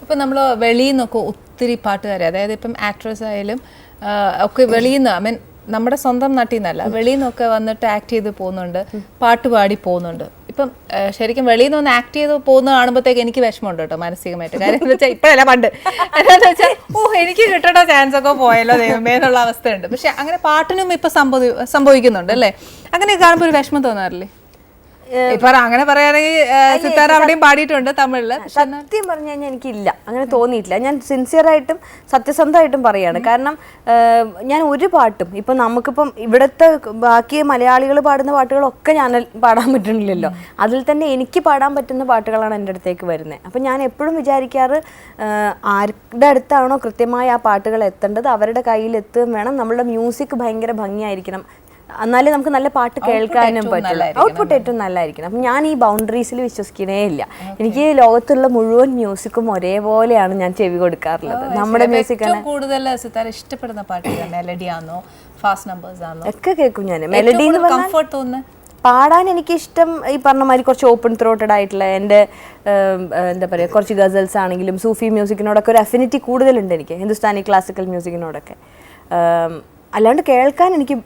ഇപ്പം നമ്മൾ വെളിയിൽ നിന്നൊക്കെ ഒത്തിരി പാട്ടുകാരെ, അതായത് ഇപ്പം ആക്ട്രസ് ആയാലും ഒക്കെ വെളിയിൽ നിന്ന്, ഐ മീൻ നമ്മുടെ സ്വന്തം നാട്ടിൽ നിന്നല്ല, വെളിയിൽ നിന്നൊക്കെ വന്നിട്ട് ആക്ട് ചെയ്ത് പോകുന്നുണ്ട്, പാട്ട് പാടി പോകുന്നുണ്ട്. ഇപ്പം ശരിക്കും വെളിയിൽ നിന്ന് ആക്ട് ചെയ്ത് പോകുന്ന കാണുമ്പോഴത്തേക്ക് എനിക്ക് വിഷമമുണ്ട് കേട്ടോ മാനസികമായിട്ട്. കാര്യം എന്ന് വെച്ചാൽ ഇപ്പോഴല്ല, പണ്ട് എന്താണെന്ന് വെച്ചാൽ എനിക്ക് കിട്ടേണ്ട ചാൻസ് ഒക്കെ പോയല്ലോ ദൈവമേ എന്നുള്ള അവസ്ഥയുണ്ട്. പക്ഷെ അങ്ങനെ പാട്ടിനും ഇപ്പം സംഭവിക്കുന്നുണ്ട് അല്ലേ? അങ്ങനെ കാണുമ്പോൾ ഒരു വിഷമം തോന്നാറില്ലേ? ഇപ്പൊ അങ്ങനെ പറയുകയാണെങ്കിൽ സിത്താര അവിടെയും പാടിയിട്ടുണ്ട് തമിഴില്. സത്യം പറഞ്ഞു കഴിഞ്ഞാൽ എനിക്കില്ല, അങ്ങനെ തോന്നിയിട്ടില്ല. ഞാൻ സിൻസിയറായിട്ടും സത്യസന്ധമായിട്ടും പറയാണ്. കാരണം ഞാൻ ഒരു പാട്ടും ഇപ്പം നമുക്കിപ്പം ഇവിടുത്തെ ബാക്കി മലയാളികൾ പാടുന്ന പാട്ടുകളൊക്കെ ഞാൻ പാടാൻ പറ്റണില്ലല്ലോ. അതിൽ തന്നെ എനിക്ക് പാടാൻ പറ്റുന്ന പാട്ടുകളാണ് എൻ്റെ അടുത്തേക്ക് വരുന്നത്. അപ്പം ഞാൻ എപ്പോഴും വിചാരിക്കാറ് ആരുടെ അടുത്താണോ കൃത്യമായി ആ പാട്ടുകൾ എത്തേണ്ടത് അവരുടെ കയ്യിൽ എത്തുകയും വേണം. നമ്മളുടെ മ്യൂസിക് ഭയങ്കര ഭംഗിയായിരിക്കണം, എന്നാലേ നമുക്ക് നല്ല പാട്ട് കേൾക്കാനും പറ്റുള്ളൂ. ഔട്ട്പുട്ട് ഏറ്റവും നല്ലതായിരിക്കണം. അപ്പം ഞാൻ ഈ ബൗണ്ടറീസിൽ വിശ്വസിക്കുന്നേ ഇല്ല. എനിക്ക് ലോകത്തുള്ള മുഴുവൻ മ്യൂസിക്കും ഒരേപോലെയാണ് ഞാൻ ചെവി കൊടുക്കാറുള്ളത്. നമ്മുടെ മ്യൂസിക് കൂടുതൽ ഇഷ്ടപ്പെടുന്ന പാട്ട് മെലഡി ആണോ ഫാസ്റ്റ് നമ്പേഴ്സ് ആണോ? ഒക്കെ കേൾക്കും ഞാൻ. മെലഡി എന്ന് പറഞ്ഞാൽ പാടാൻ എനിക്കിഷ്ടം ഈ പറഞ്ഞ മാതിരി കുറച്ച് ഓപ്പൺ ത്രോട്ടഡ് ആയിട്ടുള്ള എൻ്റെ എന്താ പറയുക, കുറച്ച് ഗസൽസ് ആണെങ്കിലും സൂഫി മ്യൂസിക്കിനോടൊക്കെ ഒരു അഫിനിറ്റി കൂടുതലുണ്ട് എനിക്ക്, ഹിന്ദുസ്ഥാനി ക്ലാസിക്കൽ മ്യൂസിക്കിനോടൊക്കെ. അല്ലാണ്ട് കേൾക്കാൻ എനിക്ക്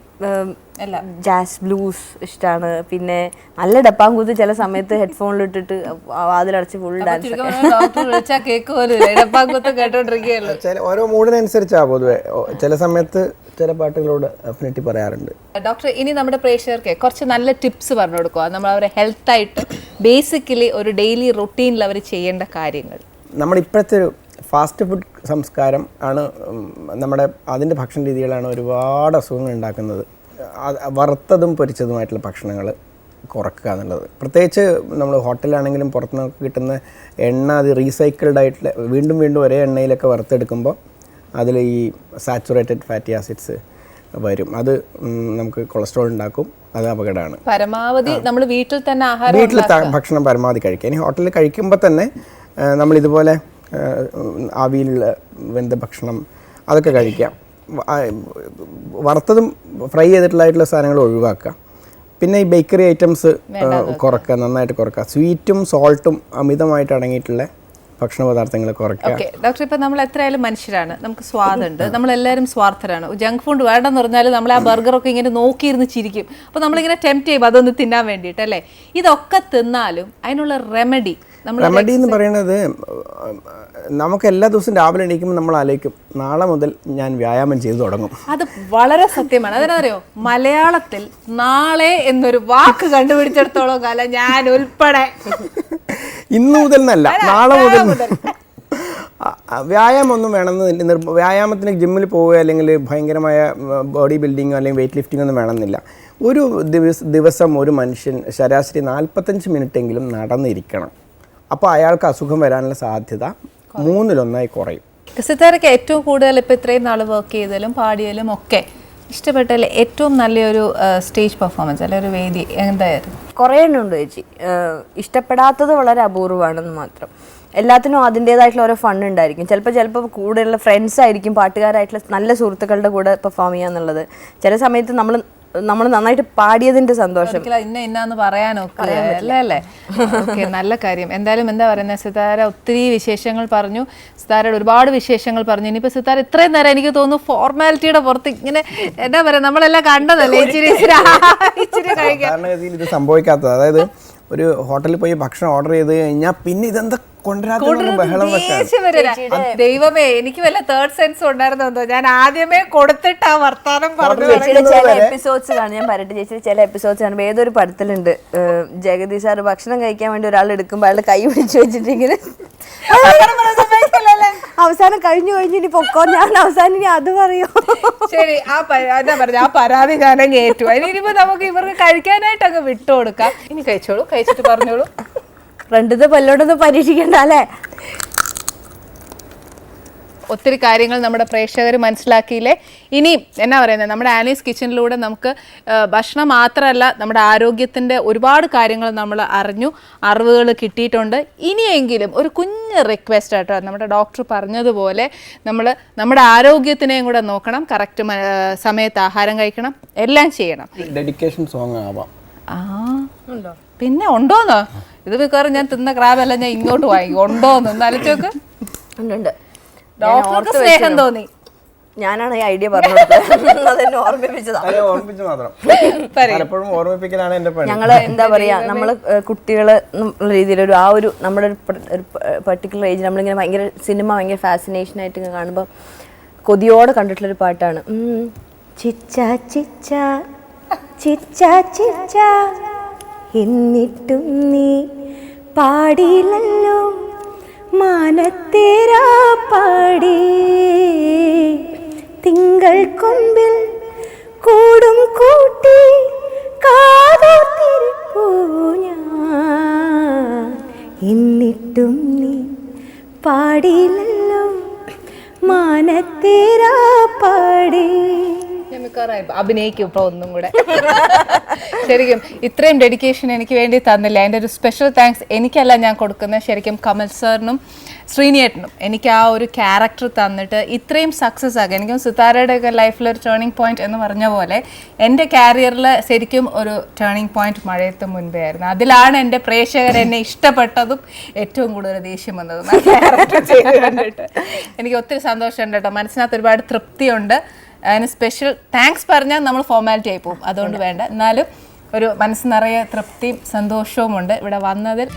ജാസ് ബ്ലൂസ് ഇഷ്ടമാണ്. പിന്നെ നല്ല ഡപ്പാങ്കൂത്ത് ചില സമയത്ത് ഹെഡ്ഫോണിലിട്ടിട്ട് വാതിലടച്ച് ഫുൾ ഡാൻസ്. ഓരോ മൂഡിനനുസരിച്ചാണ് പൊതുവെ. ചില സമയത്ത് ചില പാട്ടുകളോട് അഫിനിറ്റി പറയാറുണ്ട്. ഡോക്ടർ, ഇനി നമ്മുടെ പ്രേക്ഷകർക്ക് കുറച്ച് നല്ല ടിപ്സ് പറഞ്ഞു കൊടുക്കുക. നമ്മൾ അവരെ ഹെൽത്തായിട്ട് ബേസിക്കലി ഒരു ഡെയിലി റൊട്ടീനിൽ അവർ ചെയ്യേണ്ട കാര്യങ്ങൾ. നമ്മളിപ്പോഴത്തെ ഒരു ഫാസ്റ്റ് ഫുഡ് സംസ്കാരം ആണ് അതിൻ്റെ ഭക്ഷണ രീതികളാണ് ഒരുപാട് അസുഖങ്ങൾ ഉണ്ടാക്കുന്നത്. വറുത്തതും പൊരിച്ചതുമായിട്ടുള്ള ഭക്ഷണങ്ങൾ കുറക്കുക എന്നുള്ളത്. പ്രത്യേകിച്ച് നമ്മൾ ഹോട്ടലാണെങ്കിലും പുറത്തുനിന്ന് കിട്ടുന്ന എണ്ണ അത് റീസൈക്കിൾഡ് ആയിട്ടുള്ള വീണ്ടും വീണ്ടും ഒരേ എണ്ണയിലൊക്കെ വറുത്തെടുക്കുമ്പോൾ അതിൽ ഈ സാച്ചുറേറ്റഡ് ഫാറ്റി ആസിഡ്സ് വരും. അത് നമുക്ക് കൊളസ്ട്രോൾ ഉണ്ടാക്കും, അത് അപകടമാണ്. പരമാവധി നമ്മൾ വീട്ടിൽ തന്നെ ഭക്ഷണം പരമാവധി കഴിക്കുക. ഇനി ഹോട്ടലിൽ കഴിക്കുമ്പോൾ തന്നെ നമ്മളിതുപോലെ ആവിയിലുള്ള വെന്ത ഭക്ഷണം അതൊക്കെ കഴിക്കാം. വറുത്തതും ഫ്രൈ ചെയ്തിട്ടുള്ളതായിട്ടുള്ള സാധനങ്ങൾ ഒഴിവാക്കുക. പിന്നെ ഈ ബേക്കറി ഐറ്റംസ് കുറക്കുക, നന്നായിട്ട് കുറക്കുക. സ്വീറ്റും സോൾട്ടും അമിതമായിട്ട് അടങ്ങിയിട്ടുള്ള ഭക്ഷണ പദാർത്ഥങ്ങൾ കുറയ്ക്കുക. ഡോക്ടർ, ഇപ്പം നമ്മൾ എത്രയായാലും മനുഷ്യരാണ്, നമുക്ക് സ്വാദുണ്ട്, നമ്മളെല്ലാവരും സ്വാർത്ഥരാണ്. ജങ്ക് ഫുഡ് വേണ്ടെന്ന് പറഞ്ഞാൽ നമ്മൾ ആ ബർഗറൊക്കെ ഇങ്ങനെ നോക്കിയിരുന്ന് ചിരിക്കും. അപ്പോൾ നമ്മളിങ്ങനെ ടെംപ്റ്റ് ചെയ്യും അതൊന്ന് തിന്നാൻ വേണ്ടിയിട്ട് അല്ലേ? ഇതൊക്കെ തിന്നാലും അതിനുള്ള റെമഡി എന്ന് പറയുന്നത്, നമുക്ക് എല്ലാ ദിവസവും രാവിലെ എണീക്കുമ്പോൾ നമ്മൾ ആലോചിക്കും നാളെ മുതൽ ഞാൻ വ്യായാമം ചെയ്തു തുടങ്ങും. അത് വളരെ സത്യമാണ്. അതിനറിയോ, മലയാളത്തിൽ നാളെ എന്നൊരു വാക്ക് കണ്ടുപിടിച്ചിടത്തോളം കാലം ഞാൻ ഉൾപ്പെടെ ഇന്നു മുതൽ എന്നല്ല, നാളെ മുതൽ വ്യായാമം ഒന്നും വേണമെന്ന് വ്യായാമത്തിന് ജിമ്മിൽ പോവുക അല്ലെങ്കിൽ ഭയങ്കരമായ ബോഡി ബിൽഡിങ്ങോ അല്ലെങ്കിൽ വെയിറ്റ് ലിഫ്റ്റിംഗ് ഒന്നും വേണമെന്നില്ല. ഒരു ദിവസം ഒരു മനുഷ്യൻ ശരാശരി 45 മിനിറ്റെങ്കിലും നടന്നിരിക്കണം. അപ്പോൾ അയാൾക്ക് അസുഖം വരാനുള്ള സാധ്യത 1/3 കുറയും. സിത്താരയ്ക്ക് ഏറ്റവും കൂടുതൽ ഇപ്പോൾ ഇത്രയും നാൾ വർക്ക് ചെയ്തതിലും പാടിയാലും ഒക്കെ ഇഷ്ടപ്പെട്ടതിൽ ഏറ്റവും നല്ലൊരു സ്റ്റേജ് പെർഫോമൻസ് അല്ലെങ്കിൽ ഒരു വേദി എന്തായിരുന്നു? കുറേ എണ്ണമുണ്ട് ചേച്ചി. ഇഷ്ടപ്പെടാത്തത് വളരെ അപൂർവമാണെന്ന് മാത്രം. എല്ലാത്തിനും അതിൻ്റേതായിട്ടുള്ള ഓരോ ഫണ്ട് ഉണ്ടായിരിക്കും. ചിലപ്പോൾ കൂടെയുള്ള ഫ്രണ്ട്സ് ആയിരിക്കും, പാട്ടുകാരായിട്ടുള്ള നല്ല സുഹൃത്തുക്കളുടെ കൂടെ പെർഫോം ചെയ്യുക എന്നുള്ളത്. ചില സമയത്ത് നമ്മൾ നന്നായിട്ട് പാടിയതിന്റെ സന്തോഷം ഇന്നാന്ന് പറയാനൊക്കെ അല്ലേ? ഓക്കെ, നല്ല കാര്യം. എന്തായാലും എന്താ പറയുന്നത്, സിത്താര ഒത്തിരി വിശേഷങ്ങൾ പറഞ്ഞു, സിത്താരയുടെ ഒരുപാട് വിശേഷങ്ങൾ പറഞ്ഞു. ഇനിയിപ്പോൾ സിത്താര ഇത്രയും നേരം എനിക്ക് തോന്നുന്നു ഫോർമാലിറ്റിയുടെ പുറത്ത് ഇങ്ങനെ എന്താ പറയുക, നമ്മളെല്ലാം കണ്ടതല്ലേ ഇച്ചിരി കഴിക്കാൻ ഇത് സംഭവിക്കാത്തത്. അതായത് ഒരു ഹോട്ടലിൽ പോയി ഭക്ഷണം ഓർഡർ ചെയ്ത് കഴിഞ്ഞാൽ പിന്നെ ഇതെന്താ ദൈവമേ, എനിക്ക് വല്ല തേർഡ് സെൻസ് ഉണ്ടായിരുന്നോ? ഞാൻ ആദ്യമേ കൊടുത്തിട്ട് ആ വർത്താനം പറഞ്ഞു. ചില എപ്പിസോഡ്സ് കാണും, ഞാൻ പറയട്ടെ ചേച്ചി, ചില എപ്പിസോഡ്സ് കാണുമ്പോൾ ഏതൊരു പടത്തിലുണ്ട് ജഗതി സാർ ഭക്ഷണം കഴിക്കാൻ വേണ്ടി ഒരാൾ എടുക്കുമ്പോൾ അയാളുടെ കൈ പിടിച്ചു വെച്ചിട്ടിങ്ങനെ അവസാനം കഴിഞ്ഞു ഇനി പൊക്കോ, ഞാൻ അവസാനം ഇനി അത് പറയോ? ശരി, എന്താ പറഞ്ഞ ആ പരാതി ഞാനങ്ങ് ഏറ്റു. ഇനിയിപ്പോ നമുക്ക് ഇവർക്ക് കഴിക്കാനായിട്ട് അങ്ങ് വിട്ടുകൊടുക്കാം. ഇനി കഴിച്ചോളൂ, കഴിച്ചിട്ട് പറഞ്ഞോളൂ. രണ്ടത് പല്ലോടൊന്നും പരീക്ഷിക്കണ്ട അല്ലേ? ഒത്തിരി കാര്യങ്ങൾ നമ്മുടെ പ്രേക്ഷകർ മനസ്സിലാക്കിയില്ലേ? ഇനി എന്നാ പറയുന്നത്, നമ്മുടെ ആനീസ് കിച്ചണിലൂടെ നമുക്ക് ഭക്ഷണം മാത്രമല്ല നമ്മുടെ ആരോഗ്യത്തിൻ്റെ ഒരുപാട് കാര്യങ്ങൾ നമ്മൾ അറിവുകൾ കിട്ടിയിട്ടുണ്ട്. ഇനിയെങ്കിലും ഒരു കുഞ്ഞ് റിക്വസ്റ്റ് ആട്ടോ, നമ്മുടെ ഡോക്ടർ പറഞ്ഞതുപോലെ നമ്മൾ നമ്മുടെ ആരോഗ്യത്തിനെയും കൂടെ നോക്കണം, കറക്റ്റ് സമയത്ത് ആഹാരം കഴിക്കണം, എല്ലാം ചെയ്യണം. ഡെഡിക്കേഷൻ സോങ് ആവാം. പിന്നെ ഉണ്ടോന്നോ? ഇത് മിക്കവാറും ഞാൻ തിന്ന ക്രാബെല്ലാം ഞാൻ ഇങ്ങോട്ട് വാങ്ങി ഉണ്ടോന്ന് ഒന്ന് അലച്ചോക്ക്. ഉണ്ട്. ഡോക്ടർക്ക് സ്നേഹം തോന്നി. ഞാനാണ് ഈ ഐഡിയ പറഞ്ഞത്, അതെന്നെ ഓർമ്മിപ്പിച്ചതാ. ഓർമ്മിപ്പിച്ചു മാത്രം, പലപ്പോഴും ഓർമ്മിപ്പിക്കലാണ് എൻ്റെ പണി. ഞങ്ങള് എന്താ പറയാ, നമ്മള് കുട്ടികള് എന്നുള്ള രീതിയിൽ ആ ഒരു നമ്മുടെ ഒരു പെർട്ടിക്കുലർ ഏജ് നമ്മളിങ്ങനെ ഭയങ്കര സിനിമ ഭയങ്കര ഫാസിനേഷൻ ആയിട്ട് ഇങ്ങനെ കാണുമ്പോൾ കൊതിയോടെ കണ്ടിട്ടുള്ളൊരു പാട്ടാണ്. ചിച്ച ചിച്ച ചിച്ച ചിച്ച എന്നിട്ടും നീ പാടിയില്ലല്ലോ മാനത്തേരാ പാടി, തിങ്കൾ കൊമ്പിൽ കൂടും കൂട്ടി കാതോർത്തിരിപ്പൂ ഞാൻ, എന്നിട്ടും നീ പാടിയില്ലല്ലോ മാനത്തേരാ പാടി. അഭിനയിക്കും ഇപ്പൊ ഒന്നും കൂടെ. ശരിക്കും ഇത്രയും ഡെഡിക്കേഷൻ എനിക്ക് വേണ്ടി തന്നില്ല. അതിൻ്റെ ഒരു സ്പെഷ്യൽ താങ്ക്സ് എനിക്കല്ല ഞാൻ കൊടുക്കുന്നത്, ശരിക്കും കമൽ സാറിനും ശ്രീനിയേട്ടനും എനിക്ക് ആ ഒരു ക്യാരക്ടർ തന്നിട്ട് ഇത്രയും സക്സസ് ആക്കുക. എനിക്കും സിതാരയുടെ ഒക്കെ ലൈഫിലൊരു ടേണിംഗ് പോയിന്റ് എന്ന് പറഞ്ഞ പോലെ എൻ്റെ കാരിയറിൽ ശരിക്കും ഒരു ടേണിംഗ് പോയിന്റ് മഴയത്ത് മുൻപേ ആയിരുന്നു. അതിലാണ് എൻ്റെ പ്രേക്ഷകർ എന്നെ ഇഷ്ടപ്പെട്ടതും ഏറ്റവും കൂടുതൽ ദേഷ്യം വന്നതും ആ ക്യാരക്ടർ ചെയ്ത് കണ്ടിട്ട്. എനിക്ക് ഒത്തിരി സന്തോഷമുണ്ട് കേട്ടോ, മനസ്സിനകത്ത് ഒരുപാട് തൃപ്തിയുണ്ട്. അതിന് സ്പെഷ്യൽ താങ്ക്സ് പറഞ്ഞാൽ നമ്മൾ ഫോർമാലിറ്റി ആയി പോകും, അതുകൊണ്ട് വേണ്ട. എന്നാലും ഒരു മനസ്സ് നിറയെ തൃപ്തിയും സന്തോഷവും ഉണ്ട് ഇവിടെ വന്നതിൽ.